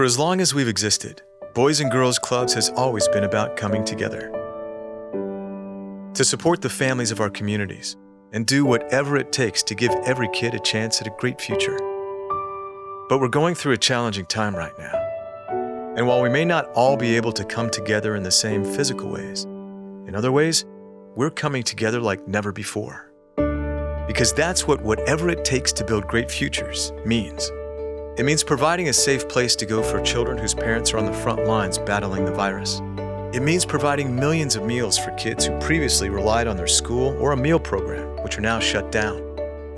For as long as we've existed, Boys and Girls Clubs has always been about coming together to support the families of our communities and do whatever it takes to give every kid a chance at a great future. But we're going through a challenging time right now. And while we may not all be able to come together in the same physical ways, in other ways, we're coming together like never before. Because that's what whatever it takes to build great futures means. It means providing a safe place to go for children whose parents are on the front lines battling the virus. It means providing millions of meals for kids who previously relied on their school or a meal program, which are now shut down.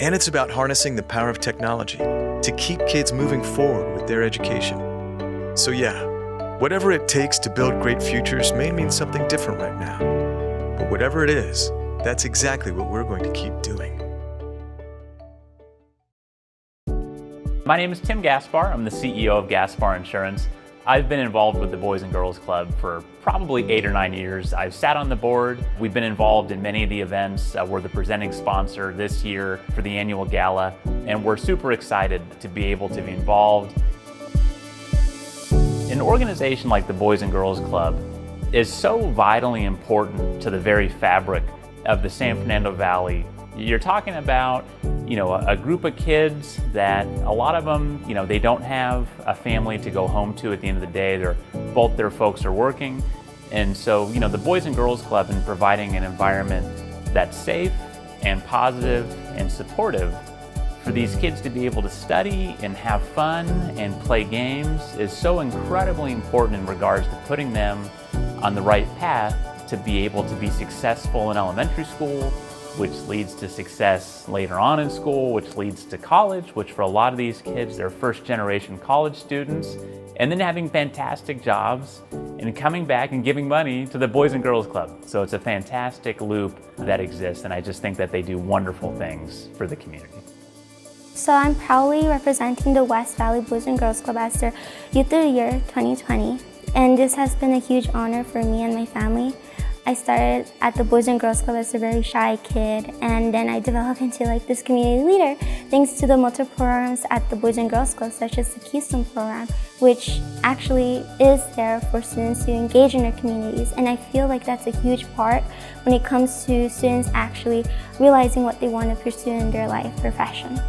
And it's about harnessing the power of technology to keep kids moving forward with their education. So yeah, whatever it takes to build great futures may mean something different right now. But whatever it is, that's exactly what we're going to keep doing. My name is Tim Gaspar. I'm the CEO of Gaspar Insurance. I've been involved with the Boys and Girls Club for probably 8 or 9 years. I've sat on the board. We've been involved in many of the events. We're the presenting sponsor this year for the annual gala, and we're super excited to be able to be involved. An organization like the Boys and Girls Club is so vitally important to the very fabric of the San Fernando Valley. You're talking about, a group of kids that a lot of them, they don't have a family to go home to at the end of the day. Both their folks are working. And so, the Boys and Girls Club, in providing an environment that's safe and positive and supportive for these kids to be able to study and have fun and play games, is so incredibly important in regards to putting them on the right path to be able to be successful in elementary school, which leads to success later on in school, which leads to college, which for a lot of these kids, they're first-generation college students, and then having fantastic jobs and coming back and giving money to the Boys and Girls Club. So it's a fantastic loop that exists, and I just think that they do wonderful things for the community. So I'm proudly representing the West Valley Boys and Girls Club as their Youth of the Year 2020, and this has been a huge honor for me and my family. I started at the Boys and Girls Club as a very shy kid, and then I developed into this community leader thanks to the multiple programs at the Boys and Girls Club, such as the Keystone program, which actually is there for students to engage in their communities. And I feel like that's a huge part when it comes to students actually realizing what they want to pursue in their life profession.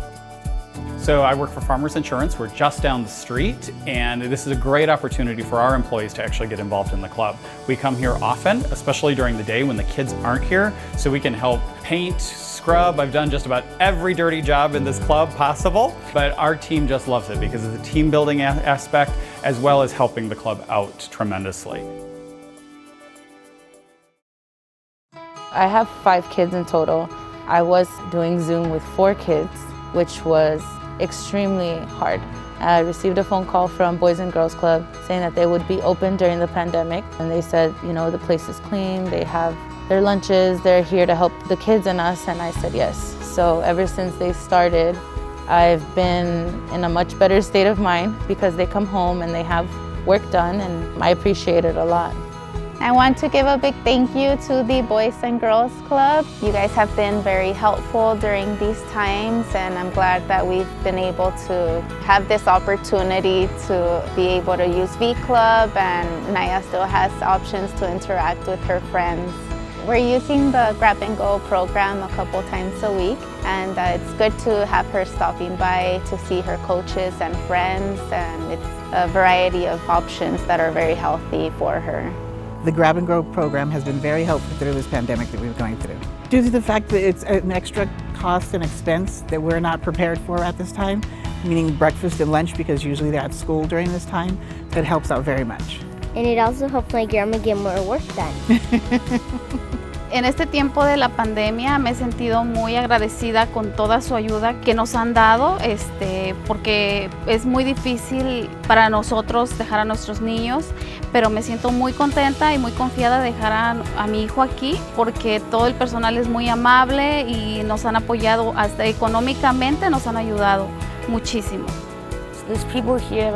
So I work for Farmers Insurance. We're just down the street, and this is a great opportunity for our employees to actually get involved in the club. We come here often, especially during the day when the kids aren't here, so we can help paint, scrub. I've done just about every dirty job in this club possible, but our team just loves it because of the team building aspect as well as helping the club out tremendously. I have 5 kids in total. I was doing Zoom with 4 kids, which was extremely hard. I received a phone call from Boys and Girls Club saying that they would be open during the pandemic, and they said, the place is clean, they have their lunches, they're here to help the kids and us, and I said yes. So ever since they started, I've been in a much better state of mind because they come home and they have work done, and I appreciate it a lot. I want to give a big thank you to the Boys and Girls Club. You guys have been very helpful during these times, and I'm glad that we've been able to have this opportunity to be able to use V-Club, and Naya still has options to interact with her friends. We're using the Grab and Go program a couple times a week, and it's good to have her stopping by to see her coaches and friends, and it's a variety of options that are very healthy for her. The Grab and Go program has been very helpful through this pandemic that we're going through. Due to the fact that it's an extra cost and expense that we're not prepared for at this time, meaning breakfast and lunch because usually they're at school during this time, that helps out very much. And it also helps my grandma get more work done. En este tiempo de la pandemia me he sentido muy agradecida con toda su ayuda que nos han dado, porque es muy difícil para nosotros dejar a nuestros niños, pero me siento muy contenta y muy confiada de dejar a mi hijo aquí, porque todo el personal es muy amable y nos han apoyado, hasta económicamente nos han ayudado muchísimo. There's people here,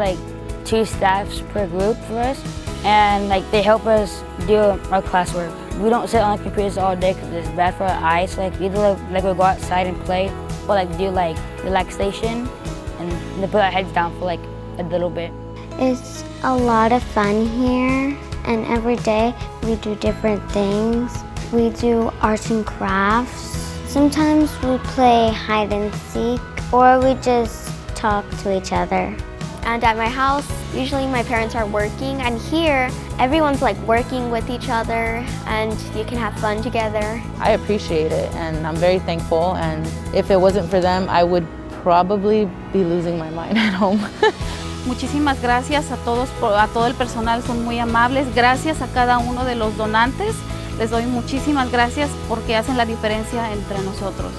2 staffs per group for us, and they help us do our classwork. We don't sit on the computers all day because it's bad for our eyes. So either we'll go outside and play, or do relaxation, and they put our heads down for a little bit. It's a lot of fun here, and every day we do different things. We do arts and crafts. Sometimes we play hide and seek, or we just talk to each other. And at my house, usually my parents are working, and here everyone's like working with each other and you can have fun together. I appreciate it and I'm very thankful, and if it wasn't for them, I would probably be losing my mind at home. Muchísimas gracias a todos, a todo el personal, son muy amables. Gracias a cada uno de los donantes. Les doy muchísimas gracias porque hacen la diferencia entre nosotros.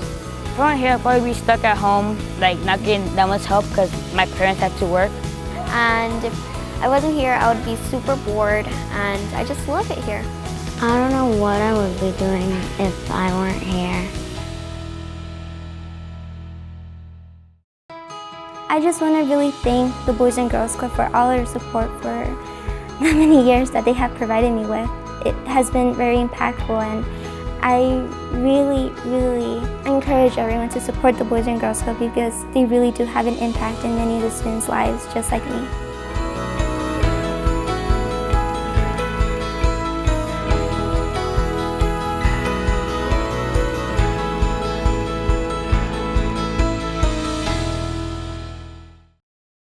If I weren't here, I'd probably be stuck at home, like not getting that much help because my parents have to work. And if I wasn't here, I would be super bored, and I just love it here. I don't know what I would be doing if I weren't here. I just want to really thank the Boys and Girls Club for all their support for the many years that they have provided me with. It has been very impactful, and I really, really encourage everyone to support the Boys and Girls Club because they really do have an impact in many of the students' lives, just like me.